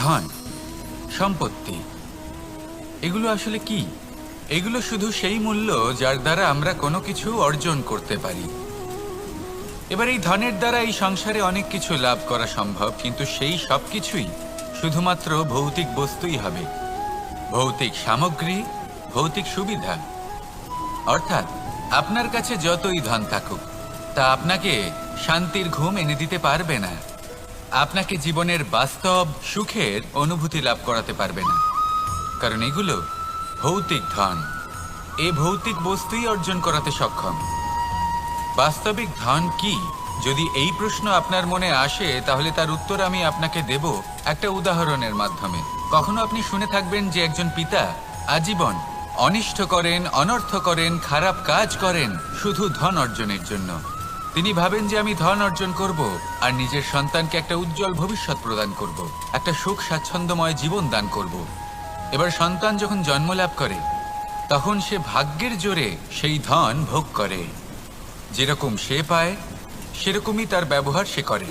ধন, সম্পত্তি, এগুলো আসলে কি? এগুলো শুধু সেই মূল্য যার দ্বারা আমরা কোনো কিছু অর্জন করতে পারি। এবার এই ধনের দ্বারা এই সংসারে অনেক কিছু লাভ করা সম্ভব, কিন্তু সেই সব কিছুই শুধুমাত্র ভৌতিক বস্তুই হবে, ভৌতিক সামগ্রী, ভৌতিক সুবিধা। অর্থাৎ আপনার কাছে যতই ধন থাকুক, তা আপনাকে শান্তির ঘুম এনে দিতে পারবে না, আপনাকে জীবনের বাস্তব সুখের অনুভূতি লাভ করাতে পারবে না, কারণ এগুলো ভৌতিক ধন। এই ভৌতিক বস্তুই অর্জন করাতে সক্ষম। বাস্তবিক ধন কি? যদি এই প্রশ্ন আপনার মনে আসে, তাহলে তার উত্তর আমি আপনাকে দেব একটা উদাহরণের মাধ্যমে। কখনো আপনি শুনে থাকবেন যে একজন পিতা আজীবন অনিষ্ট করেন, অনর্থ করেন, খারাপ কাজ করেন শুধু ধন অর্জনের জন্য। তিনি ভাবেন যে আমি ধন অর্জন করব আর নিজের সন্তানকে একটা উজ্জ্বল ভবিষ্যৎ প্রদান করব, একটা সুখ স্বাচ্ছন্দ্যময় জীবন দান করব। এবার সন্তান যখন জন্ম লাভ করে, তখন সে ভাগ্যের জোরে সেই ধন ভোগ করে। যেরকম সে পায় সেরকমই তার ব্যবহার সে করে।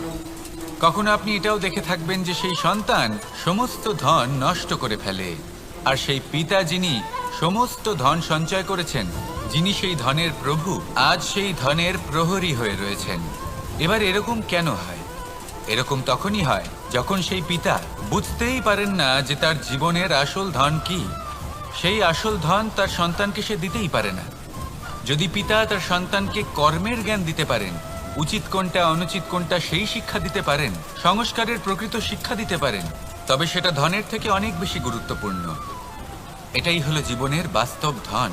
কখনো আপনি এটাও দেখে থাকবেন যে সেই সন্তান সমস্ত ধন নষ্ট করে ফেলে, আর সেই পিতা যিনি সমস্ত ধন সঞ্চয় করেছেন, যিনি সেই ধনের প্রভু, আজ সেই ধনের প্রহরী হয়ে রয়েছেন। এবার এরকম কেন হয়? এরকম তখনই হয় যখন সেই পিতা বুঝতেই পারেন না যে তার জীবনের আসল ধন কি। সেই আসল ধন তার সন্তানকে সে দিতেই পারে না। যদি পিতা তার সন্তানকে কর্মের জ্ঞান দিতে পারেন, উচিত কোনটা অনুচিত কোনটা সেই শিক্ষা দিতে পারেন, সংস্কারের প্রকৃত শিক্ষা দিতে পারেন, তবে সেটা ধনের থেকে অনেক বেশি গুরুত্বপূর্ণ। এটাই হলো জীবনের বাস্তব ধন।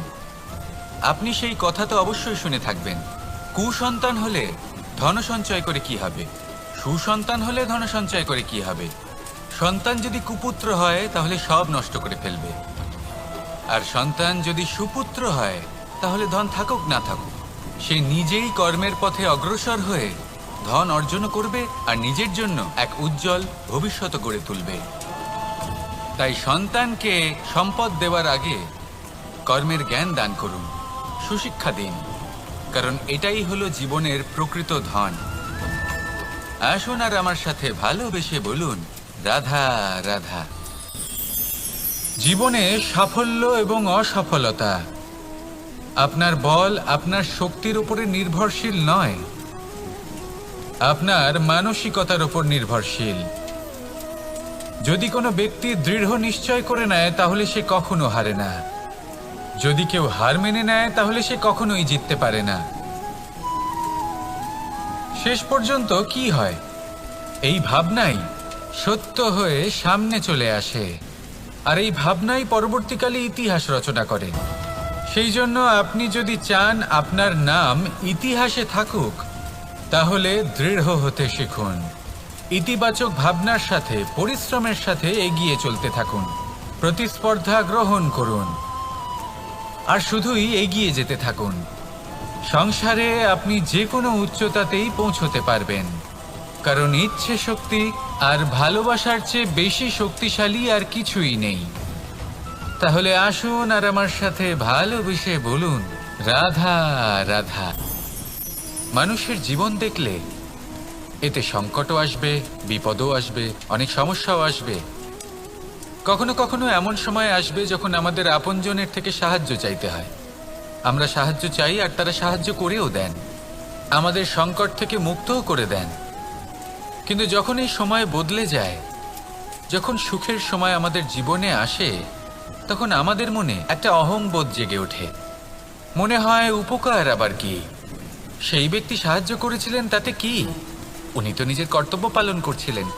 আপনি সেই কথা তো অবশ্যই শুনে থাকবেন, কুসন্তান হলে ধন সঞ্চয় করে কি হবে, সুসন্তান হলে ধন সঞ্চয় করে কি হবে। সন্তান যদি কুপুত্র হয় তাহলে সব নষ্ট করে ফেলবে, আর সন্তান যদি সুপুত্র হয় তাহলে ধন থাকুক না থাকুক, সে নিজেই কর্মের পথে অগ্রসর হয়ে ধন অর্জন করবে আর নিজের জন্য এক উজ্জ্বল ভবিষ্যৎ গড়ে তুলবে। তাই সন্তানকে সম্পদ দেওয়ার আগে কর্মের জ্ঞান দান করুন, সুশিক্ষা দিন, কারণ এটাই হলো জীবনের প্রকৃত ধন। আসুন আর আমার সাথে ভালোবেসে বলুন, রাধা রাধা। জীবনে সাফল্য এবং অসফলতা আপনার বল, আপনার শক্তির উপরে নির্ভরশীল নয়, আপনার মানসিকতার উপর নির্ভরশীল। যদি কোনো ব্যক্তি দৃঢ় নিশ্চয় করে নেয় তাহলে সে কখনো হারে না। যদি কেউ হার মেনে নেয় তাহলে সে কখনোই জিততে পারে না। শেষ পর্যন্ত কি হয়? এই ভাবনাই সত্য হয়ে সামনে চলে আসে, আর এই ভাবনাই পরবর্তীকালে ইতিহাস রচনা করে। সেই জন্য আপনি যদি চান আপনার নাম ইতিহাসে থাকুক, তাহলে দৃঢ় হতে শিখুন। ইতিবাচক ভাবনার সাথে, পরিশ্রমের সাথে এগিয়ে চলতে থাকুন, প্রতিস্পর্ধা গ্রহণ করুন, আর শুধুই এগিয়ে যেতে থাকুন। সংসারে আপনি যে কোনো উচ্চতাতেই পৌঁছতে পারবেন, কারণ ইচ্ছে শক্তি আর ভালোবাসার চেয়ে বেশি শক্তিশালী আর কিছুই নেই। তাহলে আসুন আর আমার সাথে ভালোবেসে বলুন, রাধা রাধা। মানুষের জীবন দেখলে এতে সংকটও আসবে, বিপদও আসবে, অনেক সমস্যাও আসবে। কখনো কখনো এমন সময় আসবে যখন আমাদের আপনজনের থেকে সাহায্য চাইতে হয়। আমরা সাহায্য চাই আর তারা সাহায্য করেও দেন, আমাদের সংকট থেকে মুক্তও করে দেন। কিন্তু যখন এই সময় বদলে যায়, যখন সুখের সময় আমাদের জীবনে আসে, তখন আমাদের মনে একটা অহংবোধ জেগে ওঠে। মনে হয় উপকার আবার কি, সেই ব্যক্তি সাহায্য করেছিলেন তাতে কি, উনি তো নিজের কর্তব্য পালন করছিলেন।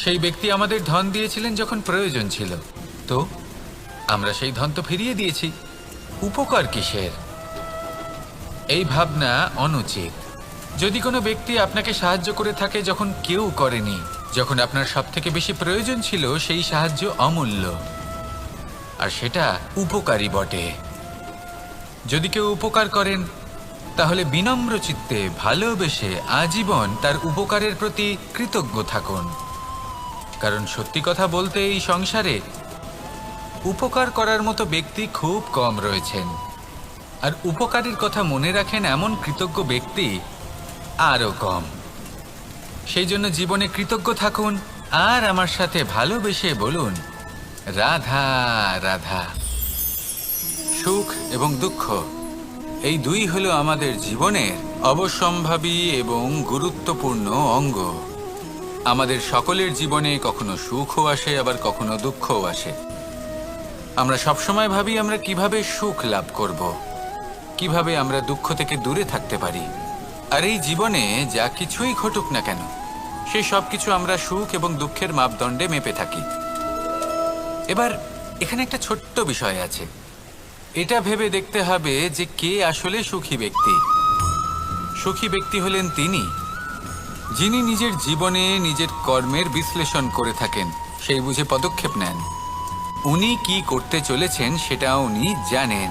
সেই ব্যক্তি আমাদের ধন দিয়েছিলেন যখন প্রয়োজন ছিল, তো আমরা সেই ধন তো ফিরিয়ে দিয়েছি, উপকার কিসের? এই ভাবনা অনুচিত। যদি কোনো ব্যক্তি আপনাকে সাহায্য করে থাকে যখন কেউ করেনি, যখন আপনার সবথেকে বেশি প্রয়োজন ছিল, সেই সাহায্য অমূল্য, আর সেটা উপকারী বটে। যদি কেউ উপকার করেন, তাহলে বিনম্র চিত্তে ভালোবেসে আজীবন তার উপকারের প্রতি কৃতজ্ঞ থাকুন। কারণ সত্যি কথা বলতে এই সংসারে উপকার করার মতো ব্যক্তি খুব কম রয়েছেন, আর উপকারের কথা মনে রাখেন এমন কৃতজ্ঞ ব্যক্তি আরও কম। সেই জন্য জীবনে কৃতজ্ঞ থাকুন আর আমার সাথে ভালোবেসে বলুন, রাধা রাধা। সুখ এবং দুঃখ এই দুই হলো আমাদের জীবনের অবশ্যম্ভাবী এবং গুরুত্বপূর্ণ অঙ্গ। আমাদের সকলের জীবনে কখনো সুখও আসে, আবার কখনো দুঃখও আসে। আমরা সবসময় ভাবি আমরা কিভাবে সুখ লাভ করব, কিভাবে আমরা দুঃখ থেকে দূরে থাকতে পারি। আর এই জীবনে যা কিছুই ঘটুক না কেন, সেই সব কিছু আমরা সুখ এবং দুঃখের মাপদণ্ডে মেপে থাকি। এবার এখানে একটা ছোট্ট বিষয় আছে। এটা ভেবে দেখতে হবে যে কে আসলে সুখী ব্যক্তি। সুখী ব্যক্তি হলেন তিনি, যিনি নিজের জীবনে নিজের কর্মের বিশ্লেষণ করে থাকেন, সেই বুঝে পদক্ষেপ নেন। উনি কি করতে চলেছেন সেটা উনি জানেন।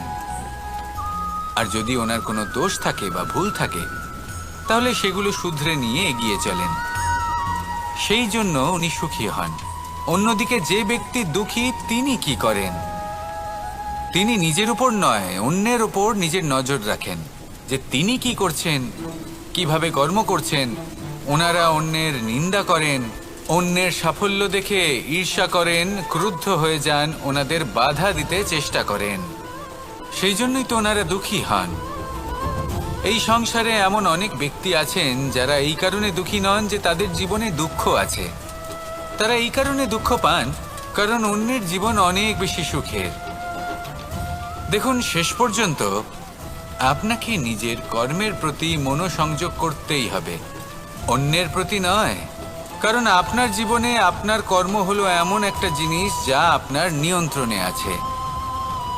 আর যদি ওনার কোনো দোষ থাকে বা ভুল থাকে, তাহলে সেগুলো শুধরে নিয়ে এগিয়ে চলেন। সেই জন্য উনি সুখী হন। অন্যদিকে যে ব্যক্তি দুঃখী, তিনি কি করেন? তিনি নিজের উপর নয়, অন্যের উপর নিজের নজর রাখেন, যে তিনি কি করছেন, কিভাবে কর্ম করছেন। ওনারা অন্যের নিন্দা করেন, অন্যের সাফল্য দেখে ঈর্ষা করেন, ক্রুদ্ধ হয়ে যান, ওনাদের বাধা দিতে চেষ্টা করেন। সেই জন্যই তো ওনারা দুঃখী হন। এই সংসারে এমন অনেক ব্যক্তি আছেন যারা এই কারণে দুঃখী নন যে তাদের জীবনে দুঃখ আছে। তারা এই কারণে দুঃখ পান কারণ অন্যের জীবন অনেক বেশি সুখের। দেখুন, শেষ পর্যন্ত আপনাকে নিজের কর্মের প্রতি মনোসংযোগ করতেই হবে, অন্যের প্রতি নয়। কারণ আপনার জীবনে আপনার কর্ম হলো এমন একটা জিনিস যা আপনার নিয়ন্ত্রণে আছে।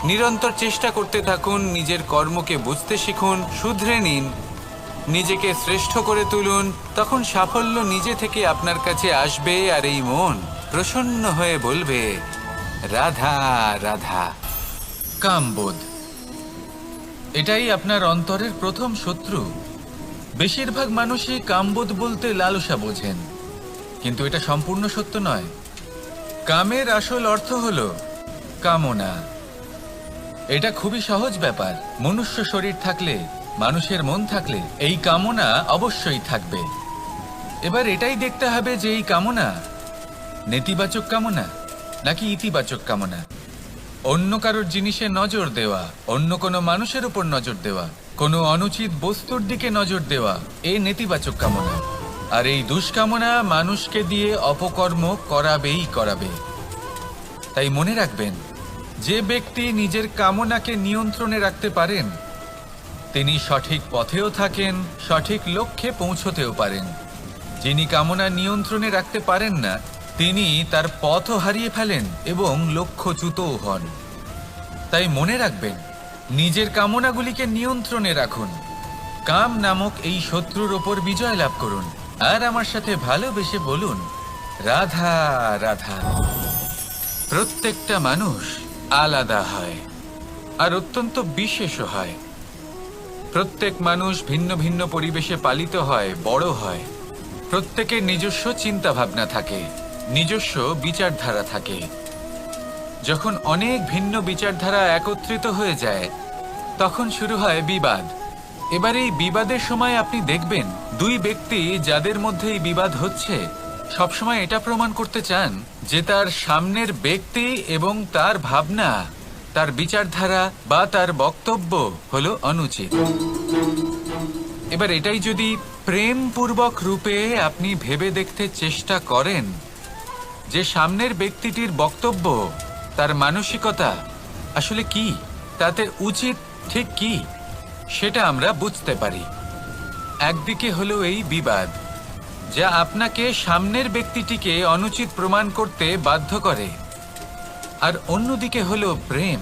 নিরন্তর চেষ্টা করতে থাকুন, নিজের কর্মকে বুঝতে শিখুন, শুধরে নিন, নিজেকে শ্রেষ্ঠ করে তুলুন। তখন সাফল্য নিজে থেকে আপনার কাছে আসবে, আর এই মন প্রসন্ন হয়ে বলবে, রাধা রাধা। কামবোধ, এটাই আপনার অন্তরের প্রথম শত্রু। বেশিরভাগ মানুষই কামবোধ বলতে লালসা বোঝেন, কিন্তু এটা সম্পূর্ণ সত্য নয়। কামের আসল অর্থ হলো কামনা। এটা খুবই সহজ ব্যাপার। মনুষ্য শরীর থাকলে, মানুষের মন থাকলে এই কামনা অবশ্যই থাকবে। এবার এটাই দেখতে হবে যে এই কামনা নেতিবাচক কামনা নাকি ইতিবাচক কামনা। অন্য কারোর জিনিসে নজর দেওয়া, অন্য কোনো মানুষের উপর নজর দেওয়া, কোনো অনুচিত বস্তুর দিকে নজর দেওয়া, এই নেতিবাচক কামনা। আর এই দুষ্কামনা মানুষকে দিয়ে অপকর্ম করাবেই করাবে। তাই মনে রাখবেন, যে ব্যক্তি নিজের কামনাকে নিয়ন্ত্রণে রাখতে পারেন, তিনি সঠিক পথেও থাকেন, সঠিক লক্ষ্যে পৌঁছতেও পারেন। যিনি কামনা নিয়ন্ত্রণে রাখতে পারেন না, তিনি তার পথও হারিয়ে ফেলেন এবং লক্ষ্যচ্যুতও হন। তাই মনে রাখবেন, নিজের কামনাগুলিকে নিয়ন্ত্রণে রাখুন। কাম নামক এই শত্রুর ওপর বিজয় লাভ করুন। আর আমার সাথে ভালোবেসে বলুন, রাধা রাধা। প্রত্যেকটা মানুষ আলাদা হয় আর অত্যন্ত বিশেষও হয়। প্রত্যেক মানুষ ভিন্ন ভিন্ন পরিবেশে পালিত হয়, বড় হয়। প্রত্যেকের নিজস্ব চিন্তা ভাবনা থাকে, নিজস্ব বিচারধারা থাকে। যখন অনেক ভিন্ন বিচারধারা একত্রিত হয়ে যায়, তখন শুরু হয় বিবাদ। এবার এই বিবাদের সময় আপনি দেখবেন, দুই ব্যক্তি যাদের মধ্যে এই বিবাদ হচ্ছে, সবসময় এটা প্রমাণ করতে চান যে তার সামনের ব্যক্তি এবং তার ভাবনা, তার বিচারধারা বা তার বক্তব্য হলো অনুচিত। এবার এটাই যদি প্রেমপূর্বক রূপে আপনি ভেবে দেখতে চেষ্টা করেন যে সামনের ব্যক্তিটির বক্তব্য, তার মানসিকতা আসলে কি, তাতে উচিত ঠিক কি, সেটা আমরা বুঝতে পারি। একদিকে হলো এই বিবাদ, যা আপনাকে সামনের ব্যক্তিটিকে অনুচিত প্রমাণ করতে বাধ্য করে। আর অন্যদিকে হলো প্রেম,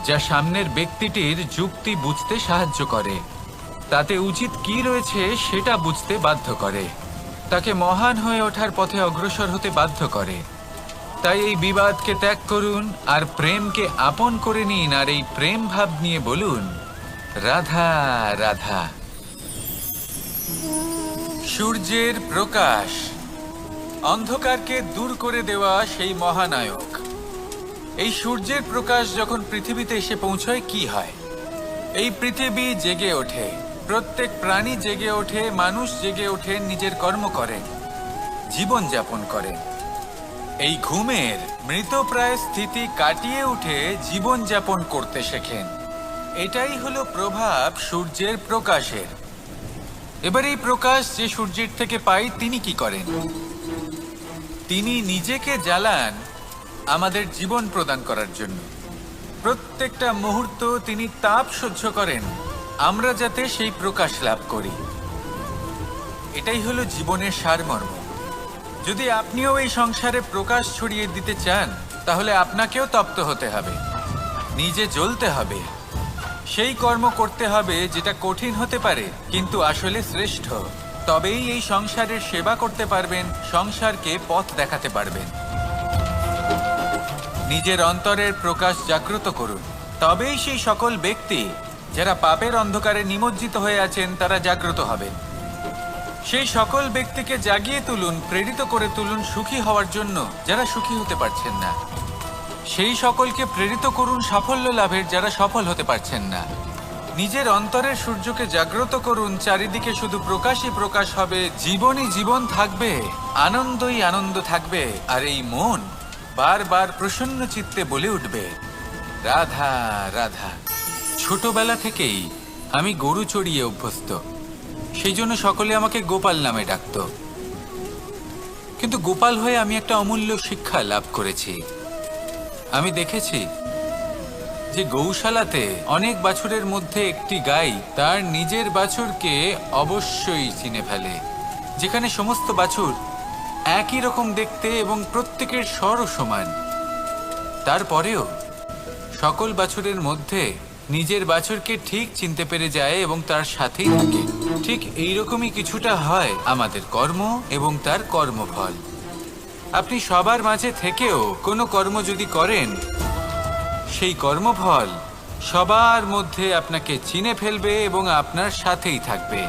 যা সামনের ব্যক্তিটির যুক্তি বুঝতে সাহায্য করে, তাতে উচিত কি রয়েছে সেটা বুঝতে বাধ্য করে, তাকে মহান হয়ে ওঠার পথে অগ্রসর হতে বাধ্য করে। তাই এই বিবাদকে ত্যাগ করুন আর প্রেমকে আপন করে নিন, আর এই প্রেম ভাব নিয়ে বলুন, রাধা রাধা। সূর্যের প্রকাশ, অন্ধকারকে দূর করে দেওয়া সেই মহানায়ক। এই সূর্যের প্রকাশ যখন পৃথিবীতে এসে পৌঁছয়, কি হয়? এই পৃথিবী জেগে ওঠে, প্রত্যেক প্রাণী জেগে ওঠে, মানুষ জেগে ওঠে, নিজের কর্ম করেন, জীবন যাপন করেন। এই ঘুমের মৃতপ্রায় স্থিতি কাটিয়ে উঠে জীবন যাপন করতে শেখেন। এটাই হলো প্রভাব সূর্যের প্রকাশের। এবার এই প্রকাশ যে সূর্যের থেকে পাই, তিনি কি করেন? তিনি নিজেকে জ্বালান আমাদের জীবন প্রদান করার জন্য। প্রত্যেকটা মুহূর্ত তিনি তাপ সহ্য করেন আমরা যাতে সেই প্রকাশ লাভ করি। এটাই হলো জীবনের সারমর্ম। যদি আপনিও এই সংসারে প্রকাশ ছড়িয়ে দিতে চান, তাহলে আপনাকেও তপ্ত হতে হবে, নিজে জ্বলতে হবে, সেই কর্ম করতে হবে যেটা কঠিন হতে পারে কিন্তু আসলে শ্রেষ্ঠ। তবেই এই সংসারের সেবা করতে পারবেন, সংসারকে পথ দেখাতে পারবেন। নিজের অন্তরের প্রকাশ জাগ্রত করুন, তবেই সেই সকল ব্যক্তি যারা পাপের অন্ধকারে নিমজ্জিত হয়ে আছেন তারা জাগ্রত হবেন। সেই সকল ব্যক্তিকে জাগিয়ে তুলুন, প্রেরিত করে তুলুন সুখী হওয়ার জন্য যারা সুখী হতে পারছেন না। সেই সকলকে প্রেরিত করুন সাফল্য লাভের যারা সফল হতে পারছেন না। নিজের অন্তরের সূর্যকে জাগ্রত করুন, চারিদিকে শুধু প্রকাশই প্রকাশ হবে, জীবনই জীবন থাকবে, আনন্দই আনন্দ থাকবে। আর এই মন বারবার প্রসন্ন চিত্তে বলে উঠবে, রাধা রাধা। ছোটবেলা থেকেই আমি গরু চড়িয়ে অভ্যস্ত, সেই জন্য সকলে আমাকে গোপাল নামে ডাকত। কিন্তু গোপাল হয়ে আমি একটা অমূল্য শিক্ষা লাভ করেছি। আমি দেখেছি যে গৌশালাতে অনেক বাছুরের মধ্যে একটি গাই তার নিজের বাছুরকে অবশ্যই চিনে ফেলে। যেখানে সমস্ত বাছুর একই রকম দেখতে এবং প্রত্যেকের স্বরও সমান, তারপরেও সকল বাছুরের মধ্যে নিজের বাছুরকে ঠিক চিনতে পেরে যায় এবং তার সাথেই থাকে। ঠিক এইরকমই কিছুটা হয় আমাদের কর্ম এবং তার কর্মফল। আপনি সবার মাঝে থেকেও কোনো কর্ম যদি করেন, সেই কর্মফল সবার মধ্যে আপনাকে চিনে ফেলবে এবং আপনার সাথেই থাকবে।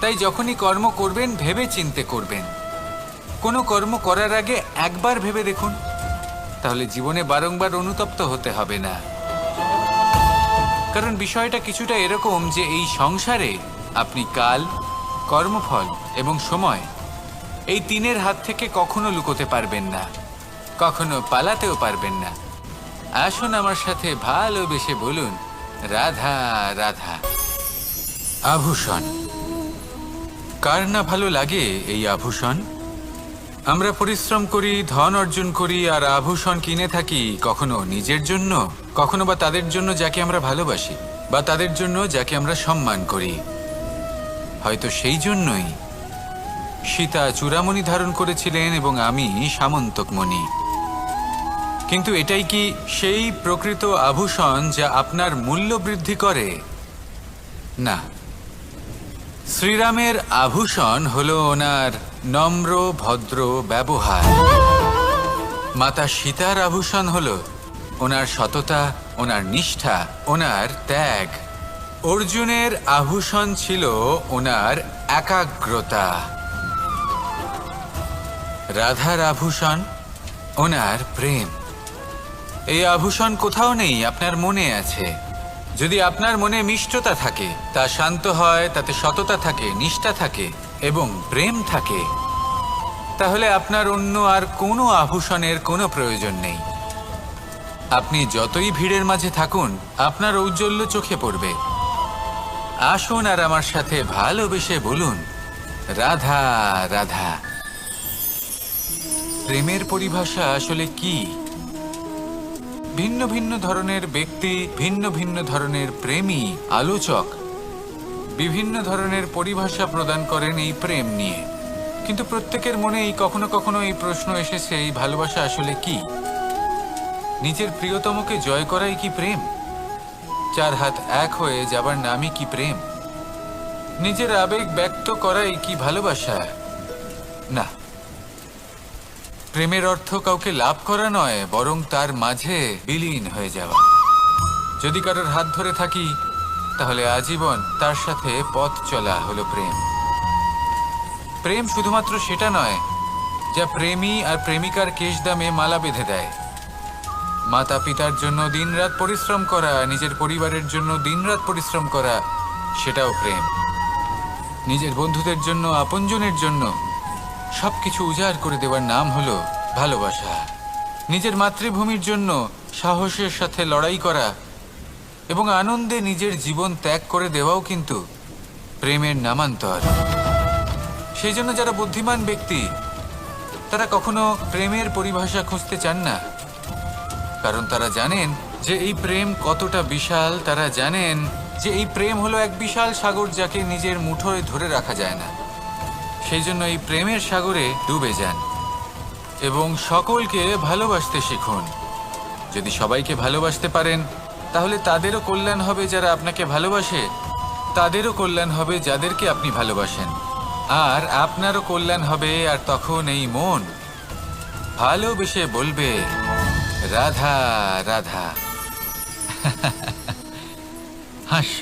তাই যখনই কর্ম করবেন ভেবে চিন্তে করবেন। কোনো কর্ম করার আগে একবার ভেবে দেখুন, তাহলে জীবনে বারংবার অনুতপ্ত হতে হবে না। কারণ বিষয়টা কিছুটা এরকম যে এই সংসারে আপনি কাল, কর্মফল এবং সময়, এই তিনের হাত থেকে কখনো লুকোতে পারবেন না, কখনো পালাতেও পারবেন না। আসুন আমার সাথে ভালোবেসে বলুন, রাধা রাধা। আভূষণ, কার না ভালো লাগে এই আভূষণ? আমরা পরিশ্রম করি, ধন অর্জন করি আর আভূষণ কিনে থাকি, কখনো নিজের জন্য, কখনো বা তাদের জন্য যাকে আমরা ভালোবাসি, বা তাদের জন্য যাকে আমরা সম্মান করি। হয়তো সেই জন্যই সীতা চূড়ামণি ধারণ করেছিলেন এবং আমি সামন্তকমণি। কিন্তু এটাই কি সেই প্রকৃত আভূষণ যা আপনার মূল্য বৃদ্ধি করে? না। শ্রীরামের আভূষণ হলো ওনার নম্র ভদ্র ব্যবহার। মাতা সীতার আভূষণ হলো ওনার সততা, ওনার নিষ্ঠা, ওনার ত্যাগ। অর্জুনের আভূষণ ছিল ওনার একাগ্রতা। রাধার আভূষণ ওনার প্রেম। এই আভূষণ কোথাও নেই, আপনার মনে আছে। যদি আপনার মনে মিষ্টতা থাকে, তা শান্ত হয়, তাতে সততা থাকে, নিষ্ঠা থাকে এবং প্রেম থাকে, তাহলে আপনার অন্য আর কোনো আভূষণের কোনো প্রয়োজন নেই। আপনি যতই ভিড়ের মাঝে থাকুন, আপনার ঔজ্জ্বল্য চোখে পড়বে। আসুন আর আমার সাথে ভালোবেসে বলুন, রাধা রাধা। প্রেমের পরিভাষা আসলে কি? ভিন্ন ভিন্ন ধরনের ব্যক্তি, ভিন্ন ভিন্ন ধরনের প্রেমী, আলোচক বিভিন্ন ধরনের পরিভাষা প্রদান করেন এই প্রেম নিয়ে। কিন্তু প্রত্যেকের মনেই কখনো কখনো এই প্রশ্ন এসেছে, এই ভালোবাসা আসলে কি? নিজের প্রিয়তমকে জয় করাই কি প্রেম? চার হাত এক হয়ে যাবার নামই কি প্রেম? নিজের আবেগ ব্যক্ত করাই কি ভালোবাসা? না। প্রেমের অর্থ কাউকে লাভ করা নয়, বরং তার মাঝে বিলীন হয়ে যাওয়া। যদি কারোর হাত ধরে থাকি, তাহলে আজীবন তার সাথে পথ চলা হলো প্রেম। প্রেম শুধুমাত্র সেটা নয় যা প্রেমী আর প্রেমিকার কেশদামে মালা বেঁধে দেয়। মাতা পিতার জন্য দিনরাত পরিশ্রম করা, নিজের পরিবারের জন্য দিনরাত পরিশ্রম করা, সেটাও প্রেম। নিজের বন্ধুদের জন্য, আপনজনের জন্য সবকিছু উজাড় করে দেওয়ার নাম হলো ভালোবাসা। নিজের মাতৃভূমির জন্য সাহসের সাথে লড়াই করা এবং আনন্দে নিজের জীবন ত্যাগ করে দেওয়াও কিন্তু প্রেমের নামান্তর। সেই জন্য যারা বুদ্ধিমান ব্যক্তি তারা কখনো প্রেমের পরিভাষা খুঁজতে চান না, কারণ তারা জানেন যে এই প্রেম কতটা বিশাল। তারা জানেন যে এই প্রেম হলো এক বিশাল সাগর যাকে নিজের মুঠোয় ধরে রাখা যায় না। সেই জন্য এই প্রেমের সাগরে ডুবে যান এবং সকলকে ভালোবাসতে শিখুন। যদি সবাইকে ভালোবাসতে পারেন তাহলে তাদেরও কল্যাণ হবে যারা আপনাকে ভালোবাসে, তাদেরও কল্যাণ হবে যাদেরকে আপনি ভালোবাসেন, আর আপনারও কল্যাণ হবে। আর তখন এই মন ভালোবেসে বলবে, রাধা রাধা। হাস্য,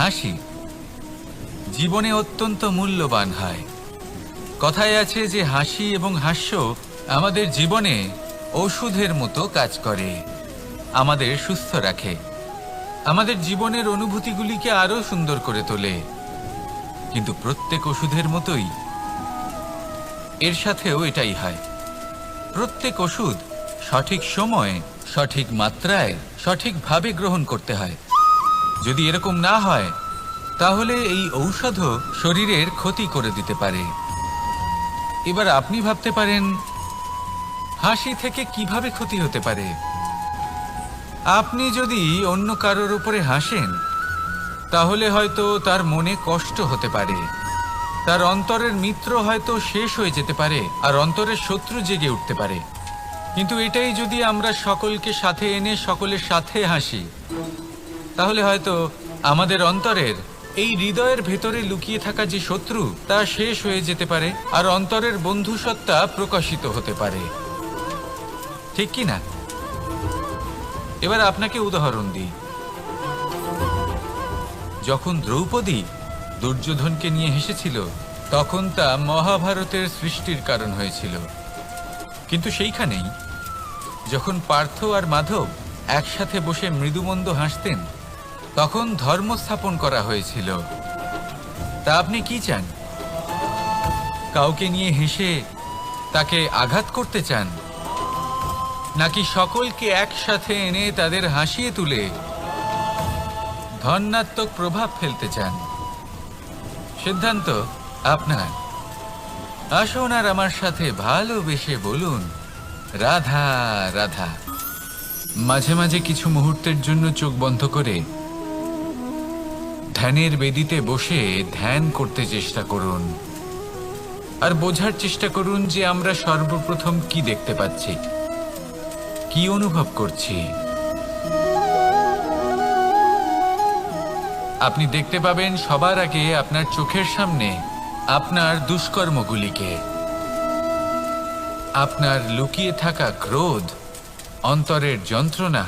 হাসি জীবনে অত্যন্ত মূল্যবান হয়। কথায় আছে যে হাসি এবং হাস্য আমাদের জীবনে ওষুধের মতো কাজ করে, আমাদের সুস্থ রাখে, আমাদের জীবনের অনুভূতিগুলিকে আরো সুন্দর করে তোলে। কিন্তু প্রত্যেক ওষুধের মতোই এর সাথেও এটাই হয়। প্রত্যেক ওষুধ সঠিক সময়ে, সঠিক মাত্রায়, সঠিকভাবে গ্রহণ করতে হয়। যদি এরকম না হয় তাহলে এই ঔষধও শরীরের ক্ষতি করে দিতে পারে। এবার আপনি ভাবতে পারেন হাসি থেকে কিভাবে ক্ষতি হতে পারে। আপনি যদি অন্য কারোর উপরে হাসেন তাহলে হয়তো তার মনে কষ্ট হতে পারে, তার অন্তরের মিত্র হয়তো শেষ হয়ে যেতে পারে, আর অন্তরের শত্রু জেগে উঠতে পারে। কিন্তু এটাই যদি আমরা সকলকে সাথে এনে সকলের সাথে হাসি, তাহলে হয়তো আমাদের অন্তরের এই হৃদয়ের ভেতরে লুকিয়ে থাকা যে শত্রু তা শেষ হয়ে যেতে পারে, আর অন্তরের বন্ধুসত্তা প্রকাশিত হতে পারে। ঠিক কি না? এবার আপনাকে উদাহরণ দিই। যখন দ্রৌপদী দুর্যোধনকে নিয়ে হেসেছিল তখন তা মহাভারতের সৃষ্টির কারণ হয়েছিল। কিন্তু সেইখানেই যখন পার্থ আর মাধব একসাথে বসে মৃদুমন্দ হাসতেন তখন ধর্ম স্থাপন করা হয়েছিল। তা আপনি কি চান? কাউকে নিয়ে হেসে তাকে আঘাত করতে চান, নাকি সকলকে একসাথে এনে তাদের হাসিয়ে তুলে ধনাত্মক প্রভাব ফেলতে চান? সিদ্ধান্ত আপনার। আসুন আর আমার সাথে ভালোবেসে বলুন, রাধা রাধা। মাঝে মাঝে কিছু মুহূর্তের জন্য চোখ বন্ধ করে ধ্যানের বেদিতে বসে ধ্যান করতে চেষ্টা করুন, আর বোঝার চেষ্টা করুন যে আমরা সর্বপ্রথম কি দেখতে পাচ্ছি, কি অনুভব করছি। আপনি দেখতে পাবেন সবার আগে আপনার চোখের সামনে আপনার দুষ্কর্মগুলিকে, আপনার লুকিয়ে থাকা ক্রোধ, অন্তরের যন্ত্রণা,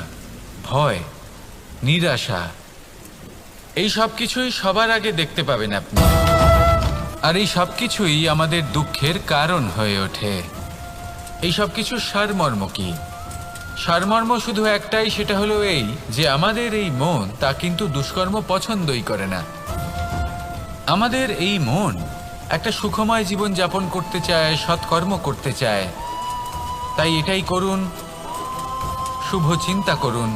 ভয়, নিরাশা, এই সব কিছুই সবার আগে দেখতে পাবেন আপনি। আর এই সব কিছুই আমাদের দুঃখের কারণ হয়ে ওঠে। এই সব কিছুর সারমর্ম কি? সারমর্ম শুধু একটাই, সেটা হলো এই যে আমাদের এই মন তা কিন্তু দুষ্কর্ম পছন্দই করে না। আমাদের এই মন একটা সুখময় জীবন যাপন করতে চায়, সৎকর্ম করতে চায়। তাই এটাই করুন, শুভ চিন্তা করুন,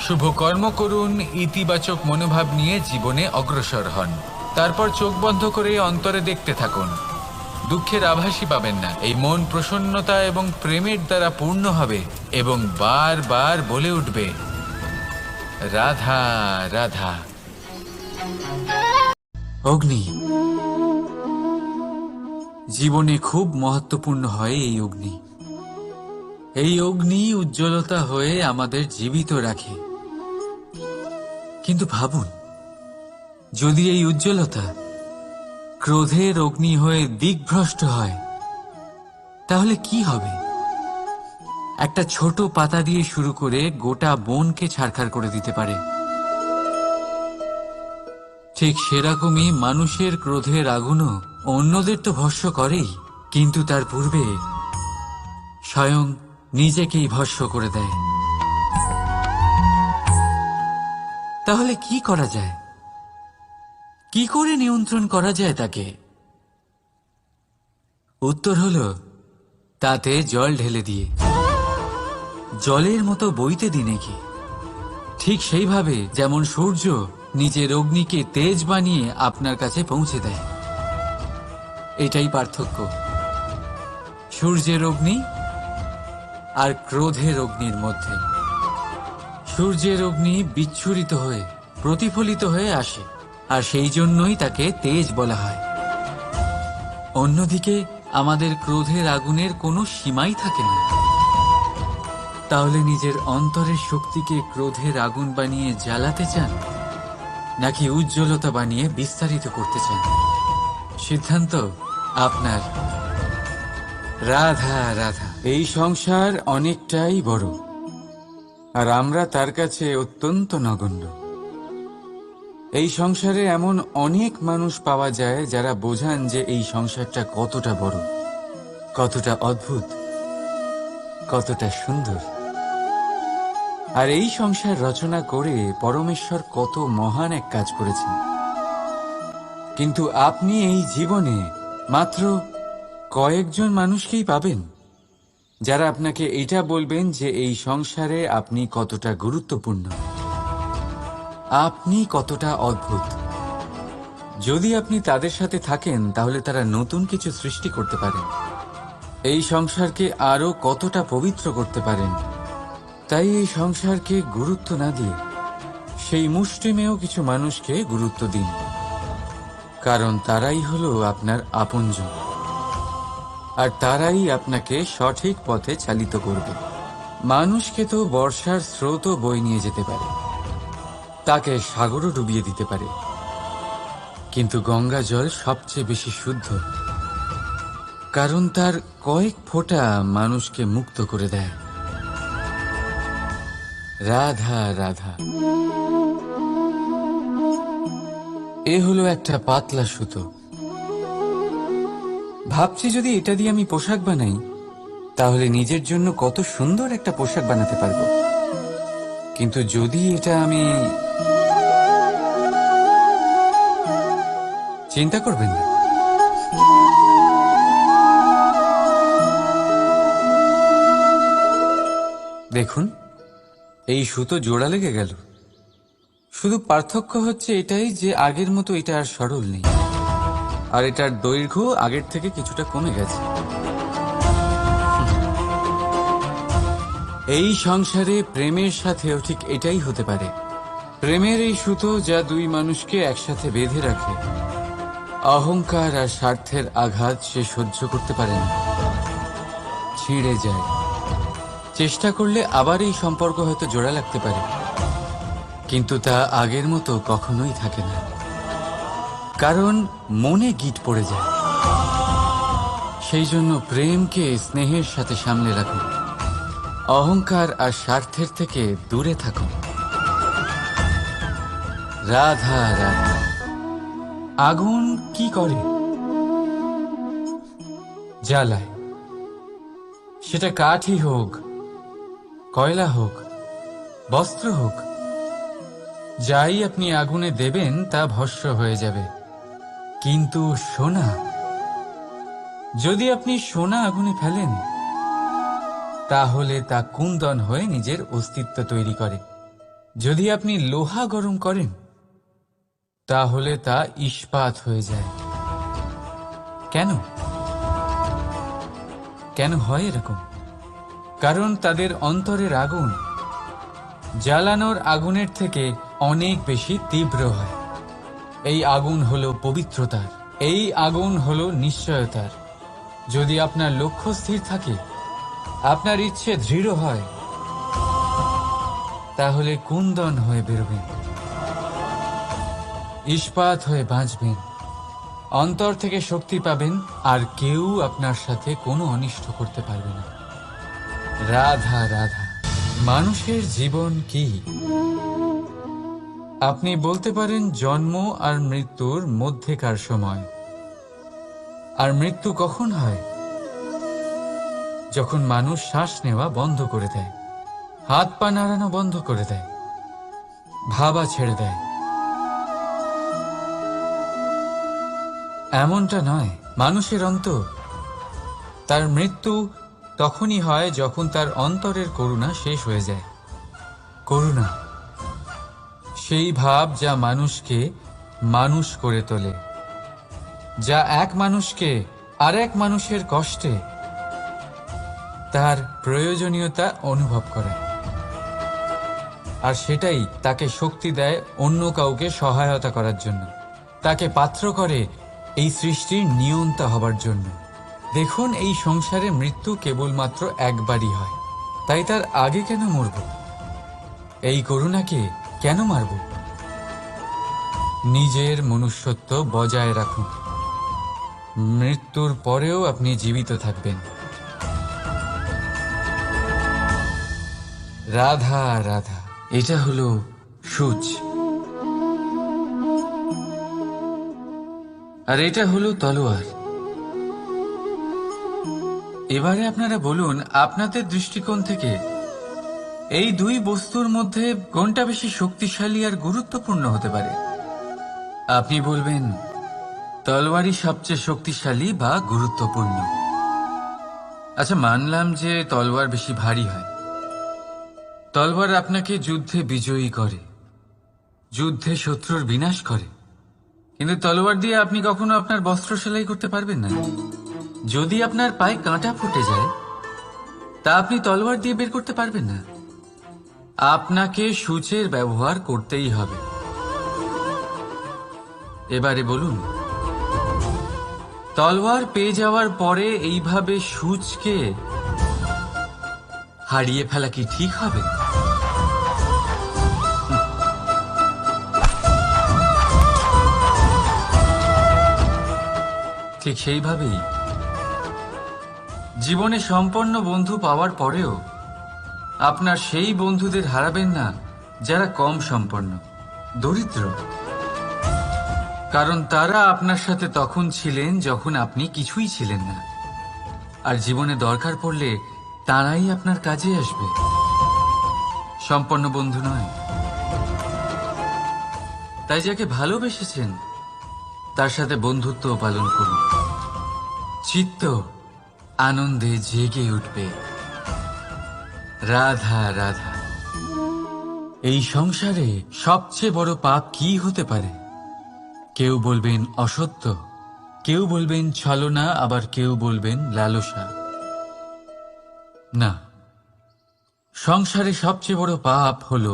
শুভ কর্ম করুন, ইতিবাচক মনোভাব নিয়ে জীবনে অগ্রসর হন। তারপর চোখ বন্ধ করে অন্তরে দেখতে থাকুন। দুঃখের আভাসই পাবেন না। এই মন প্রসন্নতা এবং প্রেমের দ্বারা পূর্ণ হবে এবং বারবার বলে উঠবে, রাধা রাধা। অগ্নি জীবনে খুব মহত্বপূর্ণ হয়। এই অগ্নি, এই অগ্নি উজ্জ্বলতা হয়ে আমাদের জীবিত রাখে। কিন্তু ভাবুন, যদি এই উজ্জ্বলতা ক্রোধের অগ্নি হয়ে দিকভ্রষ্ট হয় তাহলে কি হবে? একটা ছোট পাতা দিয়ে শুরু করে গোটা বনকে ছারখার করে দিতে পারে। ঠিক সেরকমই মানুষের ক্রোধের আগুনও অন্যদের তো ভস্ম করেই, কিন্তু তার পূর্বে স্বয়ং নিজেকেই ভস্ম করে দেয়। তাহলে কি করা যায়? কি করে নিয়ন্ত্রণ করা যায় তাকে? উত্তর হলো তাতে জল ঢেলে দিয়ে। জলের মতো বইতে দিনে কি, ঠিক সেইভাবে যেমন সূর্য নিজের অগ্নিকে তেজ বানিয়ে আপনার কাছে পৌঁছে দেয়। এটাই পার্থক্য সূর্যের অগ্নি আর ক্রোধের অগ্নির মধ্যে। সূর্যের অগ্নি বিচ্ছুরিত হয়ে প্রতিফলিত হয়ে আসে, আর সেই জন্যই তাকে তেজ বলা হয়। অন্যদিকে আমাদের ক্রোধের আগুনের কোনো সীমাই থাকে না। তাহলে নিজের অন্তরের শক্তিকে ক্রোধের আগুন বানিয়ে জ্বালাতে চান, নাকি উজ্জ্বলতা বানিয়ে বিস্তারিত করতে চান? সিদ্ধান্ত আপনার। রাধা রাধা। এই সংসার অনেকটাই বড়, আর আমরা তার কাছে অত্যন্ত নগণ্য। এই সংসারে এমন অনেক মানুষ পাওয়া যায় যারা বোঝান যে এই সংসারটা কতটা বড়, কতটা অদ্ভুত, কতটা সুন্দর। আর এই সংসার রচনা করে পরমেশ্বর কত মহান এক কাজ করেছেন। কিন্তু আপনি এই জীবনে মাত্র কয়েকজন মানুষকেই পাবেন যারা আপনাকে এটা বলবেন যে এই সংসারে আপনি কতটা গুরুত্বপূর্ণ, আপনি কতটা অদ্ভুত। যদি আপনি তাদের সাথে থাকেন তাহলে তারা নতুন কিছু সৃষ্টি করতে পারেন, এই সংসারকে আরো কতটা পবিত্র করতে পারেন। তাই এই সংসারকে গুরুত্ব না দিয়ে সেই মুষ্টিমেয় কিছু মানুষকে গুরুত্ব দিন, কারণ তারাই হলো আপনার আপনজন, আর তারাই আপনাকে সঠিক পথে চালিত করবে। মানুষকে তো বর্ষার স্রোতও বয়ে নিয়ে যেতে পারে, তাকে সাগরও ডুবিয়ে দিতে পারে, কিন্তু গঙ্গা জল সবচেয়ে বেশি শুদ্ধ, কারণ তার কয়েক ফোঁটা মানুষকে মুক্ত করে দেয়। রাধা রাধা। এ হলো একটা পাতলা সুতো। ভাবছি যদি এটা দিয়ে আমি পোশাক বানাই তাহলে নিজের জন্য কত সুন্দর একটা পোশাক বানাতে পারবো। কিন্তু যদি এটা আমি... চিন্তা করবেন না, দেখুন এই সুতো জোড়া লেগে গেল। শুধু পার্থক্য হচ্ছে এটাই যে আগের মতো এটা আর সরল নেই, আর এটার দৈর্ঘ্য আগের থেকে কিছুটা কমে গেছে। এই সংসারে প্রেমের সাথেও ঠিক এটাই হতে পারে। প্রেমের এই সুতো যা দুই মানুষকে একসাথে বেঁধে রাখে, অহংকার আর স্বার্থের আঘাত সে সহ্য করতে পারে না, ছিঁড়ে যায়। চেষ্টা করলে আবার এই সম্পর্ক হয়তো জোড়া লাগতে পারে, কিন্তু তা আগের মতো কখনোই থাকে না, কারণ মনে গিট পড়ে যায়। সেই জন্য প্রেমকে স্নেহের সাথে সামলে রাখুন, অহংকার আর স্বার্থের থেকে দূরে থাকুন। রাধা রাধা। আগুন কি করে? জ্বালায়। সেটা কাঠই হোক, কয়লা হোক, বস্ত্র হোক, যাই আপনি আগুনে দেবেন তা ভস্ম হয়ে যাবে। কিন্তু সোনা, যদি আপনি সোনা আগুনে ফেলেন তাহলে তা কুন্দন হয়ে নিজের অস্তিত্ব তৈরি করে। যদি আপনি লোহা গরম করেন তাহলে তা ইস্পাত হয়ে যায়। কেন? কেন হয় এরকম? কারণ তাদের অন্তরের আগুন জ্বালানোর আগুনের থেকে অনেক বেশি তীব্র হয়। এই আগুন হলো পবিত্রতার, এই আগুন হলো নিশ্চয়তার। যদি আপনার লক্ষ্য স্থির থাকে, আপনার ইচ্ছে দৃঢ় হয়, তাহলে কুন্দন হয়ে বেরোবেন, ইস্পাত হয়ে বাঁচবেন, অন্তর থেকে শক্তি পাবেন, আর কেউ আপনার সাথে কোনো অনিষ্ট করতে পারবে না। রাধা রাধা। মানুষের জীবন কি? আপনি বলতে পারেন জন্ম আর মৃত্যুর মধ্যেকার সময়। আর মৃত্যু কখন হয়? যখন মানুষ শ্বাস নেওয়া বন্ধ করে দেয়, হাত পা নাড়ানো বন্ধ করে দেয়, ভাবা ছেড়ে দেয়। এমনটা নয়, মানুষের অন্ত তার মৃত্যু তখনই হয় যখন তার অন্তরের করুণা শেষ হয়ে যায়। করুণা সেই ভাব যা মানুষকে মানুষ করে তোলে, যা এক মানুষকে আরেক মানুষের কষ্টে তার প্রয়োজনীয়তা অনুভব করে, আর সেটাই তাকে শক্তি দেয় অন্য কাউকে সহায়তা করার জন্য, তাকে পাত্র করে এই সৃষ্টির নিয়ন্তা হবার জন্য। দেখুন, এই সংসারে মৃত্যু কেবলমাত্র একবারই হয়, তাই তার আগে কেন মরব? এই করুণাকে কেন মারব? নিজের মনুষ্যত্ব বজায় রাখুন। মৃত্যুর পরেও আপনি জীবিত থাকবেন। রাধা রাধা। এটা হলো সূচ, আর এটা হলো তলোয়ার। এবারে আপনারা বলুন, আপনাদের দৃষ্টিকোণ থেকে এই দুই বস্তুর মধ্যে কোনটা বেশি শক্তিশালী আর গুরুত্বপূর্ণ হতে পারে? আপনি বলবেন তলোয়ারই সবচেয়ে শক্তিশালী বা গুরুত্বপূর্ণ। আচ্ছা, মানলাম যে তলোয়ার বেশি ভারী হয়। তলোয়ার আপনাকে যুদ্ধে বিজয়ী করে, যুদ্ধে শত্রুর বিনাশ করে, কিন্তু তলোয়ার দিয়ে আপনি কখনো আপনার বস্ত্র সেলাই করতে পারবেন না। যদি আপনার পায়ে কাঁটা ফুটে যায়, তা আপনি তলোয়ার দিয়ে বের করতে পারবেন না। আপনাকে সূচের ব্যবহার করতেই হবে। এবারে বলুন, তলোয়ার পেয়ে যাওয়ার পরে এইভাবে সূচকে হারিয়ে ফেলা কি ঠিক হবে? ঠিক সেইভাবেই জীবনে সম্পন্ন বন্ধু পাওয়ার পরেও আপনার সেই বন্ধুদের হারাবেন না যারা কম সম্পন্ন, দরিদ্র। কারণ তারা আপনার সাথে তখন ছিলেন যখন আপনি কিছুই ছিলেন না, আর জীবনে দরকার পড়লে তারাই আপনার কাজে আসবে, সম্পন্ন বন্ধু নয়। তাই যাকে ভালোবেসেছেন তার সাথে বন্ধুত্ব পালন করুন। চিত্ত আনন্দে জেগে উঠবে। রাধা রাধা। এই সংসারে সবচেয়ে বড় পাপ কি হতে পারে? কেউ বলবেন অসত্য, কেউ বলবেন ছলনা, আবার কেউ বলবেন লালসা। না, সংসারে সবচেয়ে বড় পাপ হলো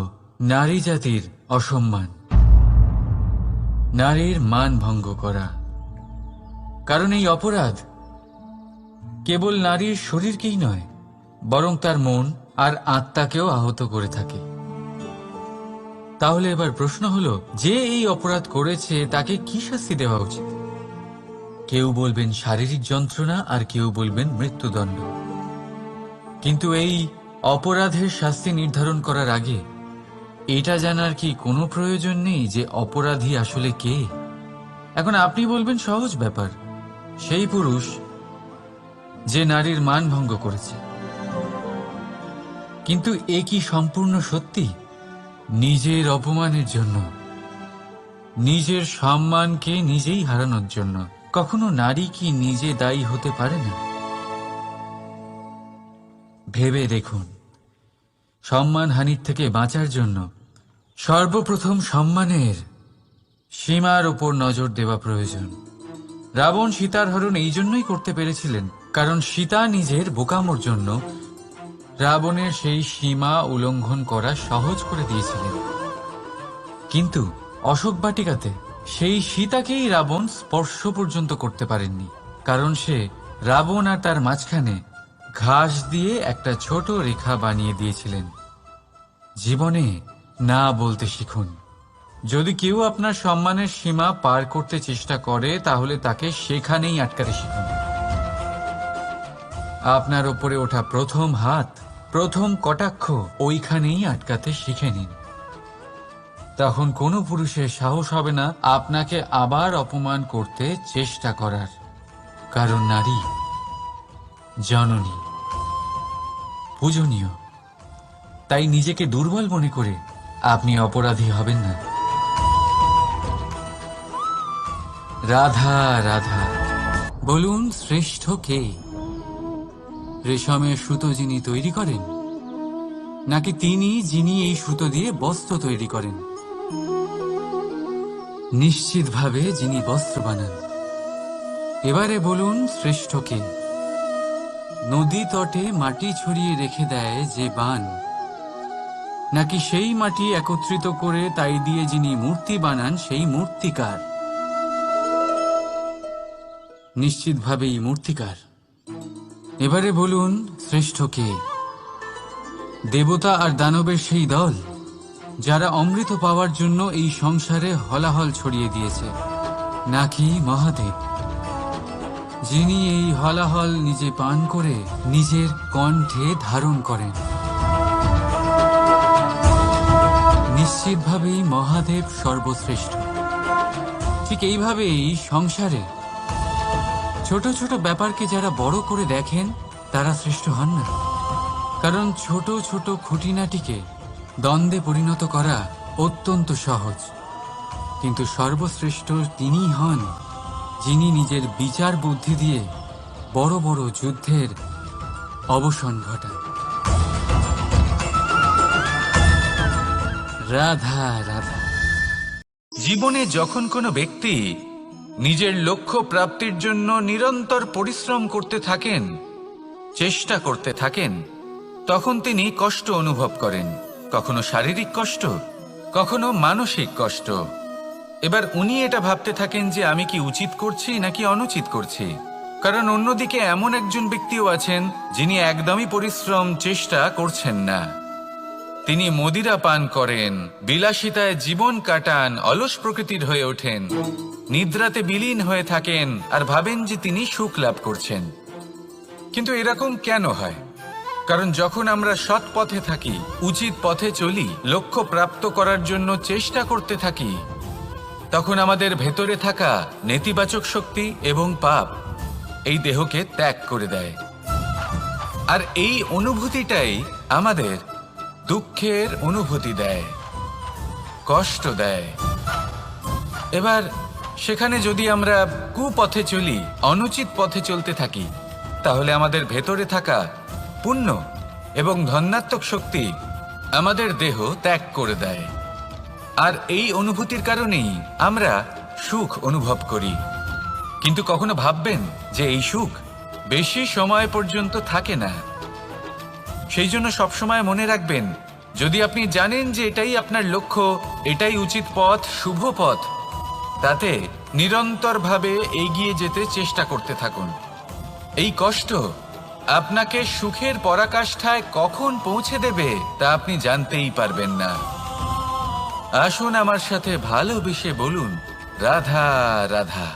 নারী জাতির অসম্মান, নারীর মান ভঙ্গ করা। কারণ এই অপরাধ কেবল নারীর শরীরকেই নয়, বরং তার মন আর আত্মাকেও আহত করে থাকে। তাহলে এবার প্রশ্ন হলো, যে এই অপরাধ করেছে তাকে কি শাস্তি দেওয়া উচিত? কেউ বলবেন শারীরিক যন্ত্রণা, আর কেউ বলবেন মৃত্যুদণ্ড। কিন্তু এই অপরাধের শাস্তি নির্ধারণ করার আগে এটা জানার কি কোনো প্রয়োজন নেই যে অপরাধী আসলে কে? এখন আপনি বলবেন সহজ ব্যাপার, সেই পুরুষ যে নারীর মান ভঙ্গ করেছে। কিন্তু এ কি সম্পূর্ণ সত্যি? নিজের অপমানের জন্য, নিজের সম্মানকে নিজেই হারানোর জন্য কখনো নারী কি নিজে দায়ী হতে পারে না? ভেবে দেখুন, সম্মানহানির থেকে বাঁচার জন্য সর্বপ্রথম সম্মানের সীমার উপর নজর দেওয়া প্রয়োজন। রাবণ সীতার হরণ এই জন্যই করতে পেরেছিলেন কারণ সীতা নিজের বোকামোর জন্য রাবণের সেই সীমা উল্লঙ্ঘন করা সহজ করে দিয়েছিলেন। কিন্তু অশোক বাটিকাতে সেই সীতাকেই রাবণ স্পর্শ পর্যন্ত করতে পারেননি, কারণ সে রাবণ আর তার মাঝখানে ঘাস দিয়ে একটা ছোট রেখা বানিয়ে দিয়েছিলেন। জীবনে না বলতে শিখুন। যদি কেউ আপনার সম্মানের সীমা পার করতে চেষ্টা করে, তাহলে তাকে সেখানেই আটকাতে শিখুন। আপনার ওপরে ওঠা প্রথম হাত, প্রথম কটাক্ষ ওইখানেই আটকাতে শিখে নিন। তখন কোনো পুরুষের সাহস হবে না আপনাকে আবার অপমান করতে চেষ্টা করার। কারণ নারী জননী, পূজনীয়। তাই নিজেকে দুর্বল মনে করে আপনি অপরাধী হবেন না। রাধা রাধা। বলুন, শ্রেষ্ঠ কে? রেশমের সুতো যিনি তৈরি করেন, নাকি তিনি যিনি এই সুতো দিয়ে বস্ত্র তৈরি করেন? নিশ্চিতভাবে যিনি বস্ত্র বানান। এবারে বলুন শ্রেষ্ঠ কে? নদী তটে মাটি ছড়িয়ে রেখে দেয় যে বান, নাকি সেই মাটি একত্রিত করে তাই দিয়ে যিনি মূর্তি বানান সেই মূর্তিকার? নিশ্চিতভাবেই মূর্তিকার। এবারে বলুন শ্রেষ্ঠ কে? দেবতা আর দানবের সেই দল যারা অমৃত পাওয়ার জন্য এই সংসারে হলাহল ছড়িয়ে দিয়েছে, নাকি মহাদেব যিনি এই হলাহল নিজে পান করে নিজের কণ্ঠে ধারণ করেন? নিশ্চিতভাবেই মহাদেব সর্বশ্রেষ্ঠ। ঠিক এইভাবেই সংসারে ছোট ছোট ব্যাপারকে যারা বড় করে দেখেন তারা শ্রেষ্ঠ হন না, কারণ ছোট ছোট খুঁটিনাটিকে দ্বন্দ্বে পরিণত করা অত্যন্ত সহজ। কিন্তু সর্বশ্রেষ্ঠ তিনিই হন যিনি নিজের বিচার বুদ্ধি দিয়ে বড় বড় যুদ্ধের অবসান ঘটান। রাধা রাধা। জীবনে যখন কোনো ব্যক্তি নিজের লক্ষ্য প্রাপ্তির জন্য নিরন্তর পরিশ্রম করতে থাকেন, চেষ্টা করতে থাকেন, তখন তিনি কষ্ট অনুভব করেন, কখনো শারীরিক কষ্ট, কখনো মানসিক কষ্ট। এবার উনি এটা ভাবতে থাকেন যে আমি কি উচিত করছি নাকি অনুচিত করছি, কারণ অন্যদিকে এমন একজন ব্যক্তিও আছেন যিনি একদমই পরিশ্রম চেষ্টা করছেন না। তিনি মদিরা পান করেন, বিলাসিতায় জীবন কাটান, অলস প্রকৃতির হয়ে ওঠেন, নিদ্রাতে বিলীন হয়ে থাকেন আর ভাবেন যে তিনি সুখ লাভ করছেন। কিন্তু এরকম কেন হয়? কারণ যখন আমরা সৎ পথে থাকি, উচিত পথে চলি, লক্ষ্য প্রাপ্ত করার জন্য চেষ্টা করতে থাকি, তখন আমাদের ভেতরে থাকা নেতিবাচক শক্তি এবং পাপ এই দেহকে ত্যাগ করে দেয়। আর এই অনুভূতিটাই আমাদের দুঃখের অনুভূতি দেয়, কষ্ট দেয়। এবার সেখানে যদি আমরা কুপথে চলি, অনুচিত পথে চলতে থাকি, তাহলে আমাদের ভেতরে থাকা পুণ্য এবং ধনাত্মক শক্তি আমাদের দেহ ত্যাগ করে দেয়। আর এই অনুভূতির কারণেই আমরা সুখ অনুভব করি। কিন্তু কখনো ভাববেন যে এই সুখ বেশি সময় পর্যন্ত থাকে না। সেই জন্য সবসময় মনে রাখবেন, যদি আপনি জানেন যে এটাই আপনার লক্ষ্য, এটাই উচিত পথ, শুভ পথ, তাতে নিরন্তরভাবে এগিয়ে যেতে চেষ্টা করতে থাকুন। এই কষ্ট আপনাকে সুখের পরাকাষ্ঠায় কখন পৌঁছে দেবে তা আপনি জানতেই পারবেন না। আসুন আমার সাথে ভালোবেসে বলুন রাধা রাধা।